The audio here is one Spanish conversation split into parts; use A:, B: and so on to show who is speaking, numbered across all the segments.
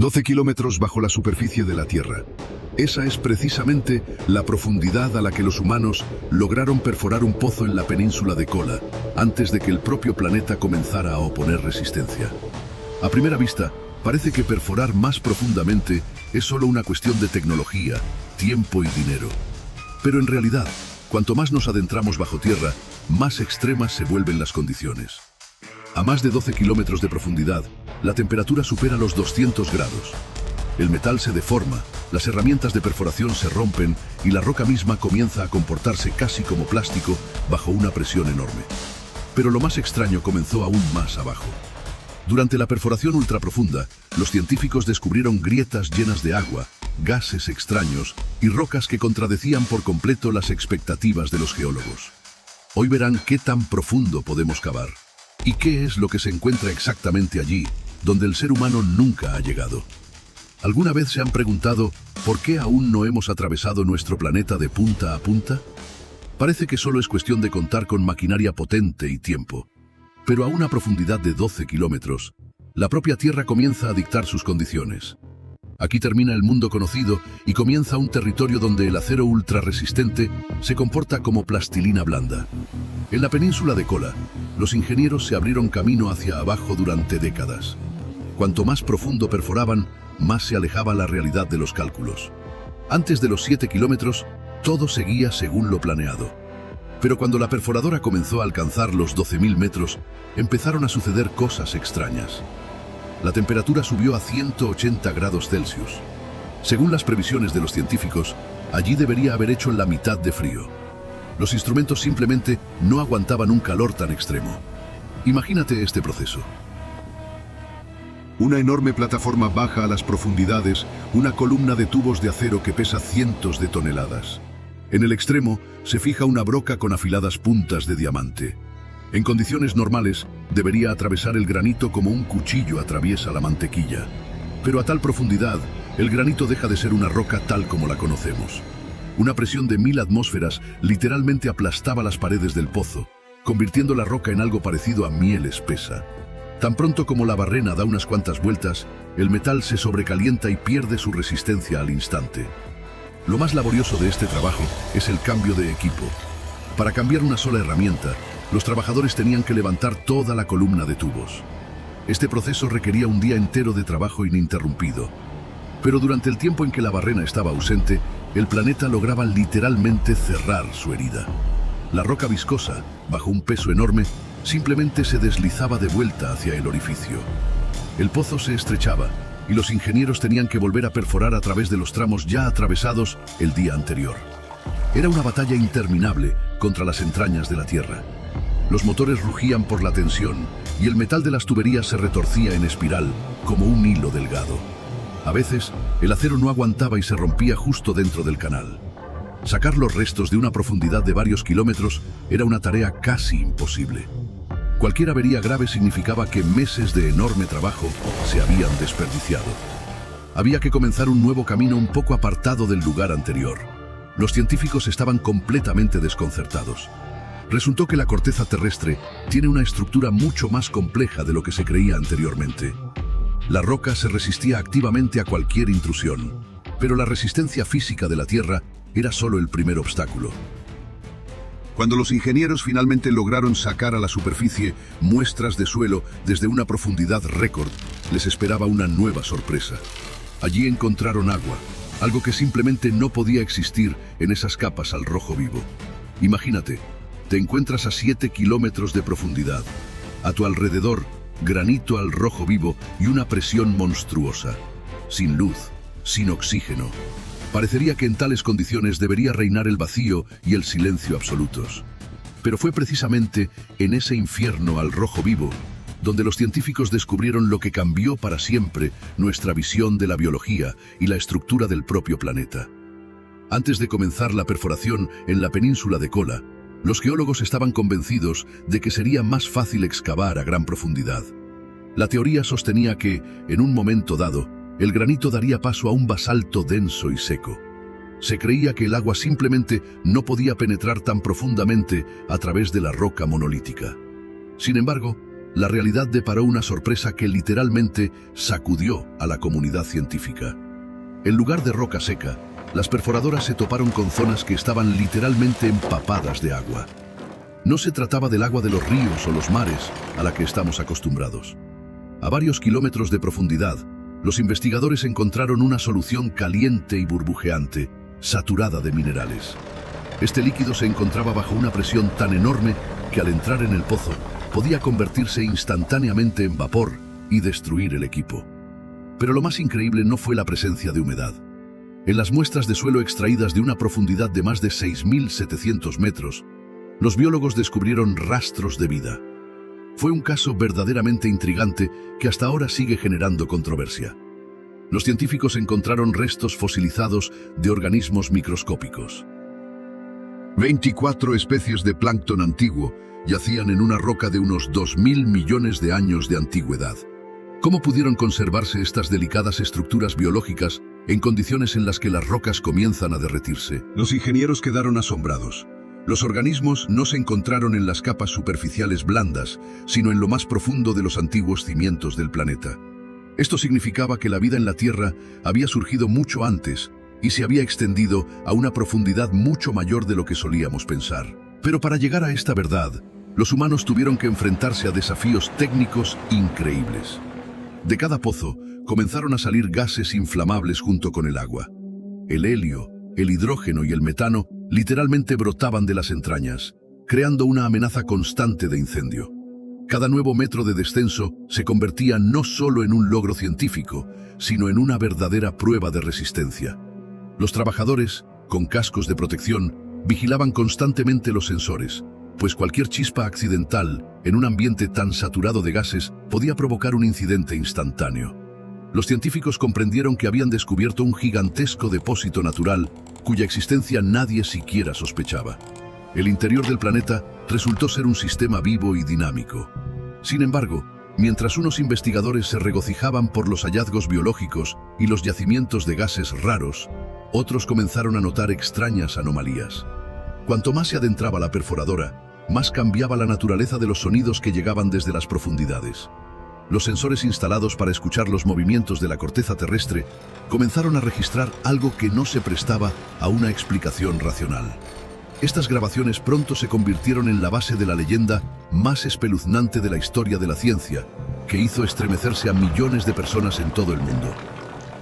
A: 12 kilómetros bajo la superficie de la Tierra. Esa es precisamente la profundidad a la que los humanos lograron perforar un pozo en la península de Kola, antes de que el propio planeta comenzara a oponer resistencia. A primera vista, parece que perforar más profundamente es solo una cuestión de tecnología, tiempo y dinero. Pero en realidad, cuanto más nos adentramos bajo tierra, más extremas se vuelven las condiciones. A más de 12 kilómetros de profundidad, la temperatura supera los 200 grados. El metal se deforma, las herramientas de perforación se rompen y la roca misma comienza a comportarse casi como plástico bajo una presión enorme. Pero lo más extraño comenzó aún más abajo. Durante la perforación ultraprofunda, los científicos descubrieron grietas llenas de agua, gases extraños y rocas que contradecían por completo las expectativas de los geólogos. Hoy verán qué tan profundo podemos cavar y qué es lo que se encuentra exactamente allí, donde el ser humano nunca ha llegado. ¿Alguna vez se han preguntado por qué aún no hemos atravesado nuestro planeta de punta a punta? Parece que solo es cuestión de contar con maquinaria potente y tiempo. Pero a una profundidad de 12 kilómetros, la propia Tierra comienza a dictar sus condiciones. Aquí termina el mundo conocido y comienza un territorio donde el acero ultrarresistente se comporta como plastilina blanda. En la península de Kola, los ingenieros se abrieron camino hacia abajo durante décadas. Cuanto más profundo perforaban, más se alejaba la realidad de los cálculos. Antes de los 7 kilómetros, todo seguía según lo planeado. Pero cuando la perforadora comenzó a alcanzar los 12.000 metros, empezaron a suceder cosas extrañas. La temperatura subió a 180 grados Celsius. Según las previsiones de los científicos, allí debería haber hecho la mitad de frío. Los instrumentos simplemente no aguantaban un calor tan extremo. Imagínate este proceso. Una enorme plataforma baja a las profundidades, una columna de tubos de acero que pesa cientos de toneladas. En el extremo se fija una broca con afiladas puntas de diamante. En condiciones normales, debería atravesar el granito como un cuchillo atraviesa la mantequilla. Pero a tal profundidad, el granito deja de ser una roca tal como la conocemos. Una presión de 1000 atmósferas literalmente aplastaba las paredes del pozo, convirtiendo la roca en algo parecido a miel espesa. Tan pronto como la barrena da unas cuantas vueltas, el metal se sobrecalienta y pierde su resistencia al instante. Lo más laborioso de este trabajo es el cambio de equipo. Para cambiar una sola herramienta, los trabajadores tenían que levantar toda la columna de tubos. Este proceso requería un día entero de trabajo ininterrumpido. Pero durante el tiempo en que la barrena estaba ausente, el planeta lograba literalmente cerrar su herida. La roca viscosa, bajo un peso enorme, simplemente se deslizaba de vuelta hacia el orificio. El pozo se estrechaba y los ingenieros tenían que volver a perforar a través de los tramos ya atravesados el día anterior. Era una batalla interminable contra las entrañas de la Tierra. Los motores rugían por la tensión y el metal de las tuberías se retorcía en espiral como un hilo delgado. A veces, el acero no aguantaba y se rompía justo dentro del canal. Sacar los restos de una profundidad de varios kilómetros era una tarea casi imposible. Cualquier avería grave significaba que meses de enorme trabajo se habían desperdiciado. Había que comenzar un nuevo camino un poco apartado del lugar anterior. Los científicos estaban completamente desconcertados. Resultó que la corteza terrestre tiene una estructura mucho más compleja de lo que se creía anteriormente. La roca se resistía activamente a cualquier intrusión, pero la resistencia física de la Tierra era solo el primer obstáculo. Cuando los ingenieros finalmente lograron sacar a la superficie muestras de suelo desde una profundidad récord, les esperaba una nueva sorpresa. Allí encontraron agua, algo que simplemente no podía existir en esas capas al rojo vivo. Imagínate, te encuentras a 7 kilómetros de profundidad. A tu alrededor, granito al rojo vivo y una presión monstruosa. Sin luz, sin oxígeno. Parecería que en tales condiciones debería reinar el vacío y el silencio absolutos. Pero fue precisamente en ese infierno al rojo vivo donde los científicos descubrieron lo que cambió para siempre nuestra visión de la biología y la estructura del propio planeta. Antes de comenzar la perforación en la península de Kola, los geólogos estaban convencidos de que sería más fácil excavar a gran profundidad. La teoría sostenía que, en un momento dado, el granito daría paso a un basalto denso y seco. Se creía que el agua simplemente no podía penetrar tan profundamente a través de la roca monolítica. Sin embargo, la realidad deparó una sorpresa que literalmente sacudió a la comunidad científica. En lugar de roca seca, las perforadoras se toparon con zonas que estaban literalmente empapadas de agua. No se trataba del agua de los ríos o los mares a la que estamos acostumbrados. A varios kilómetros de profundidad, los investigadores encontraron una solución caliente y burbujeante, saturada de minerales. Este líquido se encontraba bajo una presión tan enorme que al entrar en el pozo podía convertirse instantáneamente en vapor y destruir el equipo. Pero lo más increíble no fue la presencia de humedad. En las muestras de suelo extraídas de una profundidad de más de 6.700 metros, los biólogos descubrieron rastros de vida. Fue un caso verdaderamente intrigante que hasta ahora sigue generando controversia. Los científicos encontraron restos fosilizados de organismos microscópicos. 24 especies de plancton antiguo yacían en una roca de unos 2.000 millones de años de antigüedad. ¿Cómo pudieron conservarse estas delicadas estructuras biológicas en condiciones en las que las rocas comienzan a derretirse? Los ingenieros quedaron asombrados. Los organismos no se encontraron en las capas superficiales blandas, sino en lo más profundo de los antiguos cimientos del planeta. Esto significaba que la vida en la Tierra había surgido mucho antes y se había extendido a una profundidad mucho mayor de lo que solíamos pensar. Pero para llegar a esta verdad, los humanos tuvieron que enfrentarse a desafíos técnicos increíbles. De cada pozo comenzaron a salir gases inflamables junto con el agua. El helio, el hidrógeno y el metano literalmente brotaban de las entrañas, creando una amenaza constante de incendio. Cada nuevo metro de descenso se convertía no solo en un logro científico, sino en una verdadera prueba de resistencia. Los trabajadores, con cascos de protección, vigilaban constantemente los sensores, pues cualquier chispa accidental en un ambiente tan saturado de gases podía provocar un incidente instantáneo. Los científicos comprendieron que habían descubierto un gigantesco depósito natural cuya existencia nadie siquiera sospechaba. El interior del planeta resultó ser un sistema vivo y dinámico. Sin embargo, mientras unos investigadores se regocijaban por los hallazgos biológicos y los yacimientos de gases raros, otros comenzaron a notar extrañas anomalías. Cuanto más se adentraba la perforadora, más cambiaba la naturaleza de los sonidos que llegaban desde las profundidades. Los sensores instalados para escuchar los movimientos de la corteza terrestre comenzaron a registrar algo que no se prestaba a una explicación racional. Estas grabaciones pronto se convirtieron en la base de la leyenda más espeluznante de la historia de la ciencia, que hizo estremecerse a millones de personas en todo el mundo.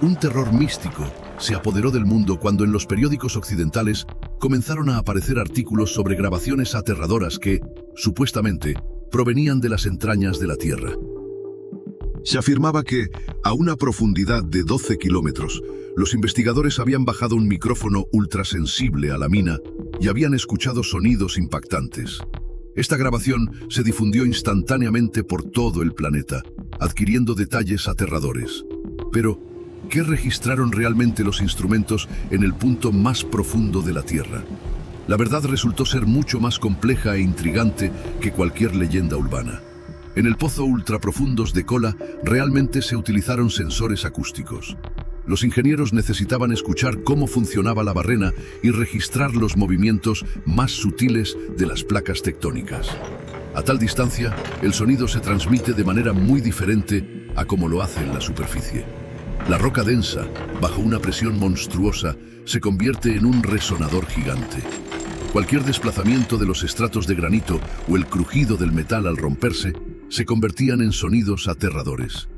A: Un terror místico se apoderó del mundo cuando en los periódicos occidentales comenzaron a aparecer artículos sobre grabaciones aterradoras que, supuestamente, provenían de las entrañas de la Tierra. Se afirmaba que, a una profundidad de 12 kilómetros, los investigadores habían bajado un micrófono ultrasensible a la mina y habían escuchado sonidos impactantes. Esta grabación se difundió instantáneamente por todo el planeta, adquiriendo detalles aterradores. Pero, ¿qué registraron realmente los instrumentos en el punto más profundo de la Tierra? La verdad resultó ser mucho más compleja e intrigante que cualquier leyenda urbana. En el pozo ultraprofundos de Kola realmente se utilizaron sensores acústicos. Los ingenieros necesitaban escuchar cómo funcionaba la barrena y registrar los movimientos más sutiles de las placas tectónicas. A tal distancia, el sonido se transmite de manera muy diferente a como lo hace en la superficie. La roca densa, bajo una presión monstruosa, se convierte en un resonador gigante. Cualquier desplazamiento de los estratos de granito o el crujido del metal al romperse se convertían en sonidos aterradores.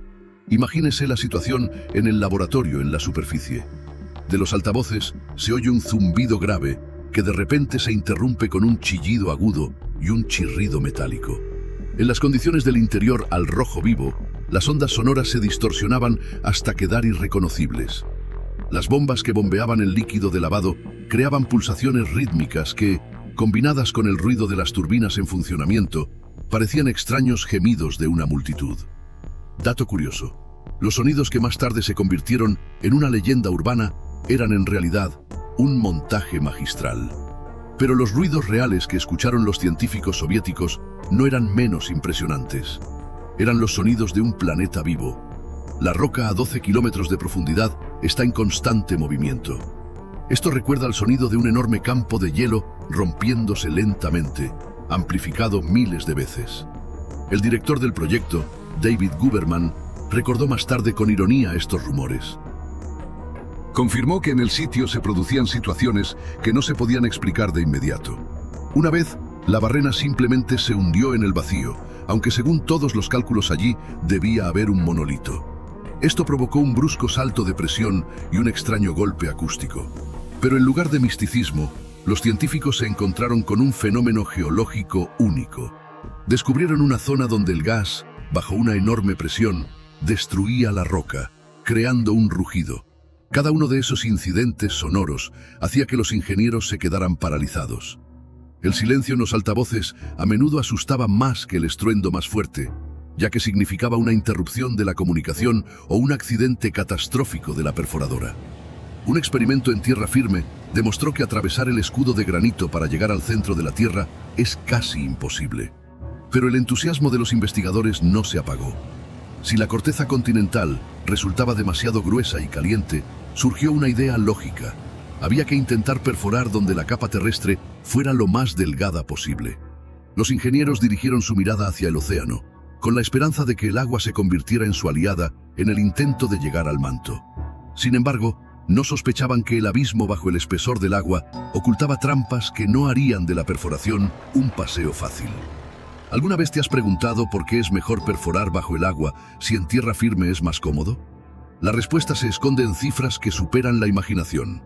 A: Imagínese la situación en el laboratorio en la superficie. De los altavoces se oye un zumbido grave que de repente se interrumpe con un chillido agudo y un chirrido metálico. En las condiciones del interior al rojo vivo, las ondas sonoras se distorsionaban hasta quedar irreconocibles. Las bombas que bombeaban el líquido de lavado creaban pulsaciones rítmicas que, combinadas con el ruido de las turbinas en funcionamiento, parecían extraños gemidos de una multitud. Dato curioso: los sonidos que más tarde se convirtieron en una leyenda urbana eran en realidad un montaje magistral. Pero los ruidos reales que escucharon los científicos soviéticos no eran menos impresionantes. Eran los sonidos de un planeta vivo. La roca a 12 kilómetros de profundidad está en constante movimiento. Esto recuerda al sonido de un enorme campo de hielo rompiéndose lentamente, amplificado miles de veces. El director del proyecto, David Guberman, recordó más tarde con ironía estos rumores. Confirmó que en el sitio se producían situaciones que no se podían explicar de inmediato. Una vez, la barrena simplemente se hundió en el vacío, aunque según todos los cálculos allí debía haber un monolito. Esto provocó un brusco salto de presión y un extraño golpe acústico. Pero en lugar de misticismo, los científicos se encontraron con un fenómeno geológico único. Descubrieron una zona donde el gas, bajo una enorme presión, destruía la roca, creando un rugido. Cada uno de esos incidentes sonoros hacía que los ingenieros se quedaran paralizados. El silencio en los altavoces a menudo asustaba más que el estruendo más fuerte, ya que significaba una interrupción de la comunicación o un accidente catastrófico de la perforadora. Un experimento en tierra firme demostró que atravesar el escudo de granito para llegar al centro de la Tierra es casi imposible. Pero el entusiasmo de los investigadores no se apagó. Si la corteza continental resultaba demasiado gruesa y caliente, surgió una idea lógica. Había que intentar perforar donde la capa terrestre fuera lo más delgada posible. Los ingenieros dirigieron su mirada hacia el océano, con la esperanza de que el agua se convirtiera en su aliada en el intento de llegar al manto. Sin embargo, no sospechaban que el abismo bajo el espesor del agua ocultaba trampas que no harían de la perforación un paseo fácil. ¿Alguna vez te has preguntado por qué es mejor perforar bajo el agua si en tierra firme es más cómodo? La respuesta se esconde en cifras que superan la imaginación.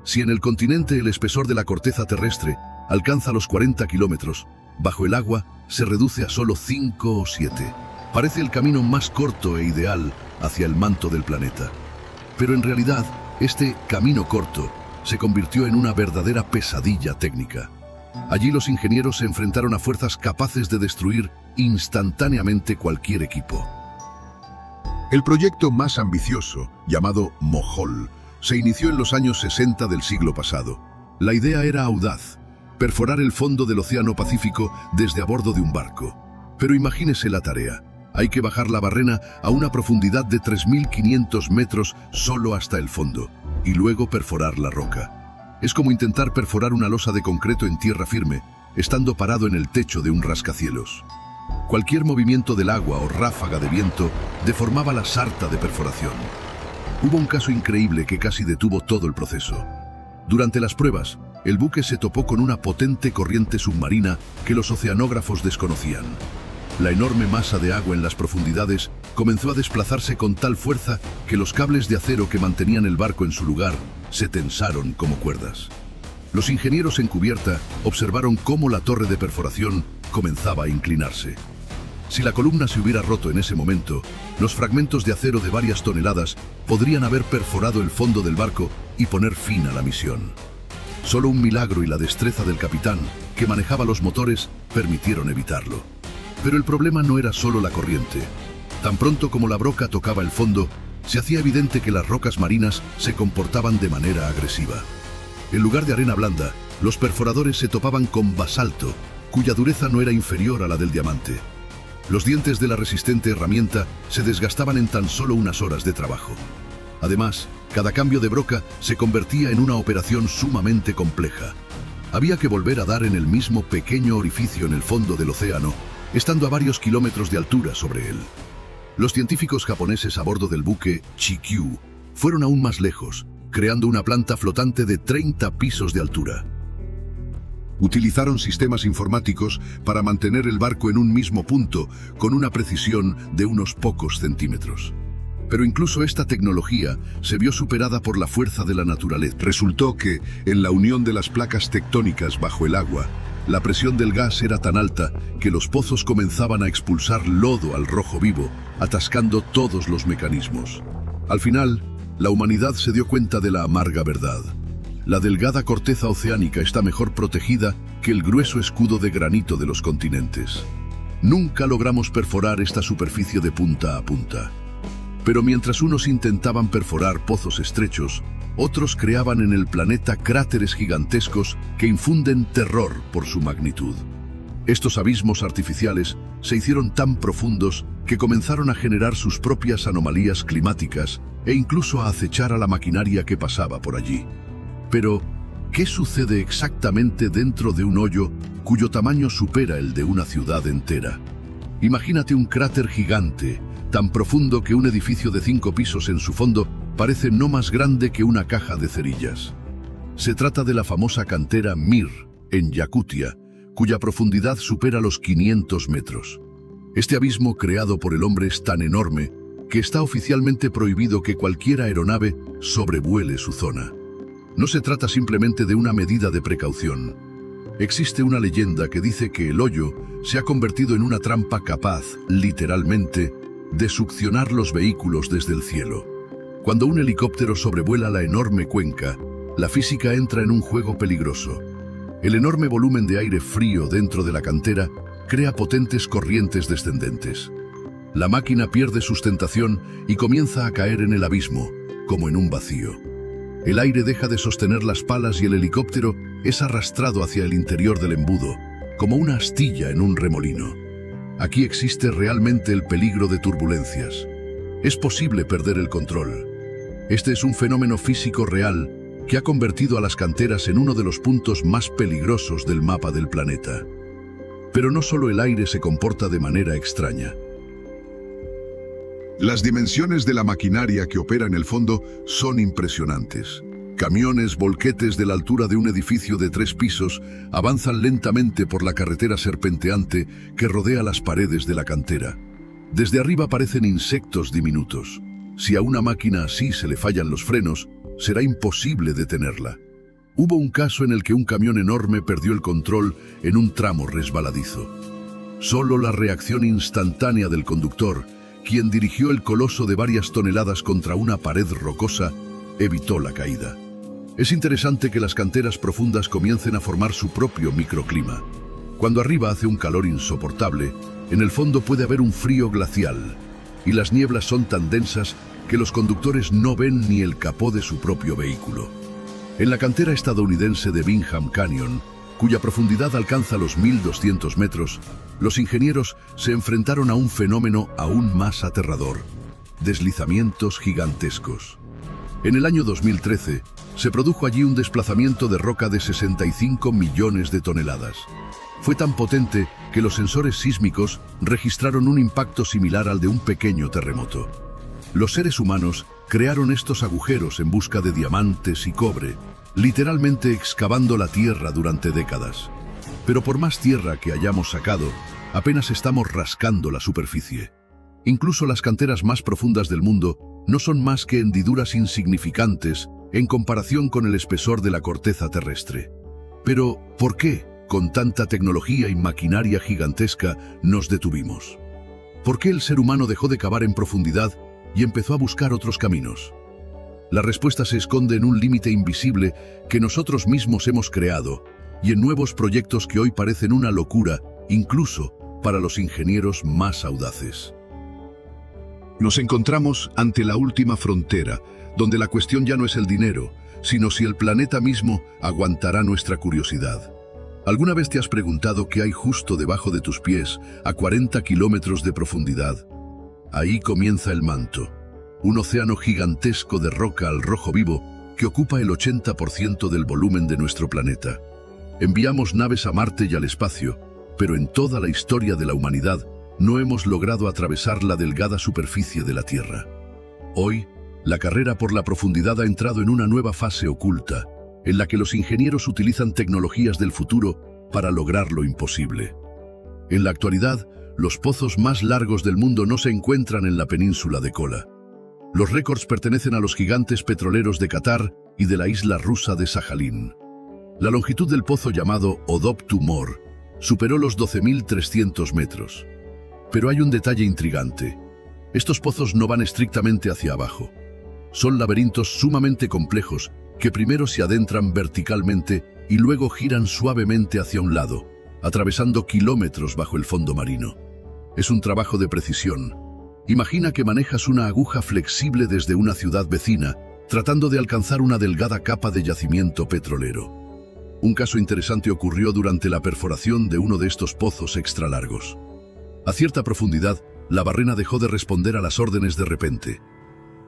A: Si en el continente el espesor de la corteza terrestre alcanza los 40 kilómetros, bajo el agua se reduce a solo 5 o 7. Parece el camino más corto e ideal hacia el manto del planeta. Pero en realidad, este camino corto se convirtió en una verdadera pesadilla técnica. Allí los ingenieros se enfrentaron a fuerzas capaces de destruir instantáneamente cualquier equipo. El proyecto más ambicioso, llamado MOHOL, se inició en los años 60 del siglo pasado. La idea era audaz: perforar el fondo del Océano Pacífico desde a bordo de un barco. Pero imagínese la tarea. Hay que bajar la barrena a una profundidad de 3.500 metros solo hasta el fondo, y luego perforar la roca. Es como intentar perforar una losa de concreto en tierra firme, estando parado en el techo de un rascacielos. Cualquier movimiento del agua o ráfaga de viento deformaba la sarta de perforación. Hubo un caso increíble que casi detuvo todo el proceso. Durante las pruebas, el buque se topó con una potente corriente submarina que los oceanógrafos desconocían. La enorme masa de agua en las profundidades comenzó a desplazarse con tal fuerza que los cables de acero que mantenían el barco en su lugar se tensaron como cuerdas. Los ingenieros en cubierta observaron cómo la torre de perforación comenzaba a inclinarse. Si la columna se hubiera roto en ese momento, los fragmentos de acero de varias toneladas podrían haber perforado el fondo del barco y poner fin a la misión. Solo un milagro y la destreza del capitán, que manejaba los motores, permitieron evitarlo. Pero el problema no era solo la corriente. Tan pronto como la broca tocaba el fondo, se hacía evidente que las rocas marinas se comportaban de manera agresiva. En lugar de arena blanda, los perforadores se topaban con basalto, cuya dureza no era inferior a la del diamante. Los dientes de la resistente herramienta se desgastaban en tan solo unas horas de trabajo. Además, cada cambio de broca se convertía en una operación sumamente compleja. Había que volver a dar en el mismo pequeño orificio en el fondo del océano, estando a varios kilómetros de altura sobre él. Los científicos japoneses a bordo del buque Chikyu fueron aún más lejos, creando una planta flotante de 30 pisos de altura. Utilizaron sistemas informáticos para mantener el barco en un mismo punto con una precisión de unos pocos centímetros. Pero incluso esta tecnología se vio superada por la fuerza de la naturaleza. Resultó que, en la unión de las placas tectónicas bajo el agua, la presión del gas era tan alta que los pozos comenzaban a expulsar lodo al rojo vivo, atascando todos los mecanismos. Al final, la humanidad se dio cuenta de la amarga verdad. La delgada corteza oceánica está mejor protegida que el grueso escudo de granito de los continentes. Nunca logramos perforar esta superficie de punta a punta. Pero mientras unos intentaban perforar pozos estrechos, otros creaban en el planeta cráteres gigantescos que infunden terror por su magnitud. Estos abismos artificiales se hicieron tan profundos que comenzaron a generar sus propias anomalías climáticas e incluso a acechar a la maquinaria que pasaba por allí. Pero, ¿qué sucede exactamente dentro de un hoyo cuyo tamaño supera el de una ciudad entera? Imagínate un cráter gigante, tan profundo que un edificio de 5 pisos en su fondo parece no más grande que una caja de cerillas. Se trata de la famosa cantera Mir, en Yakutia, cuya profundidad supera los 500 metros. Este abismo creado por el hombre es tan enorme que está oficialmente prohibido que cualquier aeronave sobrevuele su zona. No se trata simplemente de una medida de precaución. Existe una leyenda que dice que el hoyo se ha convertido en una trampa capaz, literalmente, de succionar los vehículos desde el cielo. Cuando un helicóptero sobrevuela la enorme cuenca, la física entra en un juego peligroso. El enorme volumen de aire frío dentro de la cantera crea potentes corrientes descendentes. La máquina pierde sustentación y comienza a caer en el abismo, como en un vacío. El aire deja de sostener las palas y el helicóptero es arrastrado hacia el interior del embudo, como una astilla en un remolino. Aquí existe realmente el peligro de turbulencias. Es posible perder el control. Este es un fenómeno físico real que ha convertido a las canteras en uno de los puntos más peligrosos del mapa del planeta. Pero no solo el aire se comporta de manera extraña.
B: Las dimensiones de la maquinaria que opera en el fondo son impresionantes. Camiones, volquetes de la altura de un edificio de 3 pisos avanzan lentamente por la carretera serpenteante que rodea las paredes de la cantera. Desde arriba parecen insectos diminutos. Si a una máquina así se le fallan los frenos, será imposible detenerla. Hubo un caso en el que un camión enorme perdió el control en un tramo resbaladizo. Solo la reacción instantánea del conductor, quien dirigió el coloso de varias toneladas contra una pared rocosa, evitó la caída. Es interesante que las canteras profundas comiencen a formar su propio microclima. Cuando arriba hace un calor insoportable, en el fondo puede haber un frío glacial, y las nieblas son tan densas que los conductores no ven ni el capó de su propio vehículo. En la cantera estadounidense de Bingham Canyon, cuya profundidad alcanza los 1.200 metros, los ingenieros se enfrentaron a un fenómeno aún más aterrador: deslizamientos gigantescos. En el año 2013, se produjo allí un desplazamiento de roca de 65 millones de toneladas. Fue tan potente que los sensores sísmicos registraron un impacto similar al de un pequeño terremoto. Los seres humanos crearon estos agujeros en busca de diamantes y cobre, literalmente excavando la tierra durante décadas. Pero por más tierra que hayamos sacado, apenas estamos rascando la superficie. Incluso las canteras más profundas del mundo no son más que hendiduras insignificantes en comparación con el espesor de la corteza terrestre. Pero, ¿por qué, con tanta tecnología y maquinaria gigantesca, nos detuvimos? ¿Por qué el ser humano dejó de cavar en profundidad y empezó a buscar otros caminos? La respuesta se esconde en un límite invisible que nosotros mismos hemos creado y en nuevos proyectos que hoy parecen una locura, incluso para los ingenieros más audaces. Nos encontramos ante la última frontera, donde la cuestión ya no es el dinero, sino si el planeta mismo aguantará nuestra curiosidad. ¿Alguna vez te has preguntado qué hay justo debajo de tus pies, a 40 kilómetros de profundidad? Ahí comienza el manto, un océano gigantesco de roca al rojo vivo que ocupa el 80% del volumen de nuestro planeta. Enviamos naves a Marte y al espacio, pero en toda la historia de la humanidad no hemos logrado atravesar la delgada superficie de la Tierra. Hoy, la carrera por la profundidad ha entrado en una nueva fase oculta, en la que los ingenieros utilizan tecnologías del futuro para lograr lo imposible. En la actualidad, los pozos más largos del mundo no se encuentran en la península de Kola. Los récords pertenecen a los gigantes petroleros de Qatar y de la isla rusa de Sajalín. La longitud del pozo llamado Odop-Tumor superó los 12.300 metros. Pero hay un detalle intrigante. Estos pozos no van estrictamente hacia abajo. Son laberintos sumamente complejos que primero se adentran verticalmente y luego giran suavemente hacia un lado, atravesando kilómetros bajo el fondo marino. Es un trabajo de precisión. Imagina que manejas una aguja flexible desde una ciudad vecina, tratando de alcanzar una delgada capa de yacimiento petrolero. Un caso interesante ocurrió durante la perforación de uno de estos pozos extra largos. A cierta profundidad, la barrena dejó de responder a las órdenes de repente.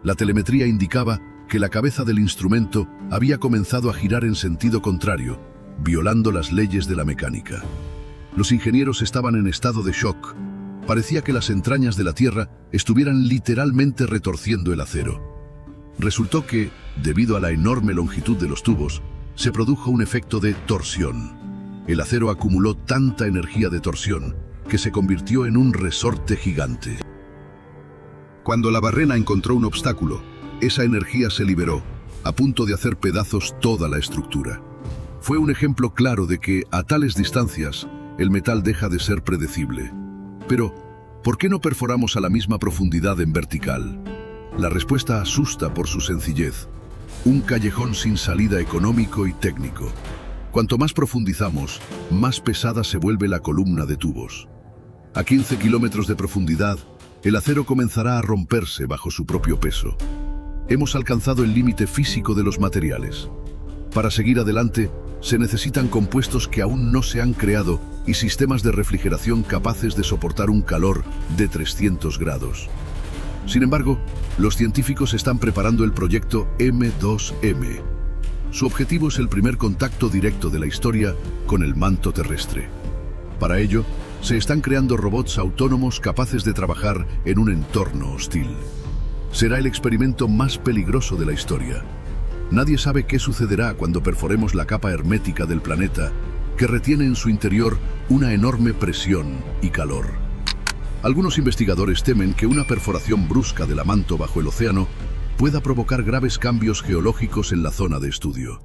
B: La telemetría indicaba que la cabeza del instrumento había comenzado a girar en sentido contrario, violando las leyes de la mecánica. Los ingenieros estaban en estado de shock.
A: Parecía que las entrañas de la Tierra estuvieran literalmente retorciendo el acero. Resultó que, debido a la enorme longitud de los tubos, se produjo un efecto de torsión. El acero acumuló tanta energía de torsión que se convirtió en un resorte gigante. Cuando la barrena encontró un obstáculo, esa energía se liberó, a punto de hacer pedazos toda la estructura. Fue un ejemplo claro de que, a tales distancias, el metal deja de ser predecible. Pero, ¿por qué no perforamos a la misma profundidad en vertical? La respuesta asusta por su sencillez. Un callejón sin salida económico y técnico. Cuanto más profundizamos, más pesada se vuelve la columna de tubos. A 15 kilómetros de profundidad, el acero comenzará a romperse bajo su propio peso. Hemos alcanzado el límite físico de los materiales. Para seguir adelante, se necesitan compuestos que aún no se han creado y sistemas de refrigeración capaces de soportar un calor de 300 grados. Sin embargo, los científicos están preparando el proyecto M2M. Su objetivo es el primer contacto directo de la historia con el manto terrestre. Para ello, se están creando robots autónomos capaces de trabajar en un entorno hostil. Será el experimento más peligroso de la historia. Nadie sabe qué sucederá cuando perforemos la capa hermética del planeta, que retiene en su interior una enorme presión y calor. Algunos investigadores temen que una perforación brusca del manto bajo el océano pueda provocar graves cambios geológicos en la zona de estudio.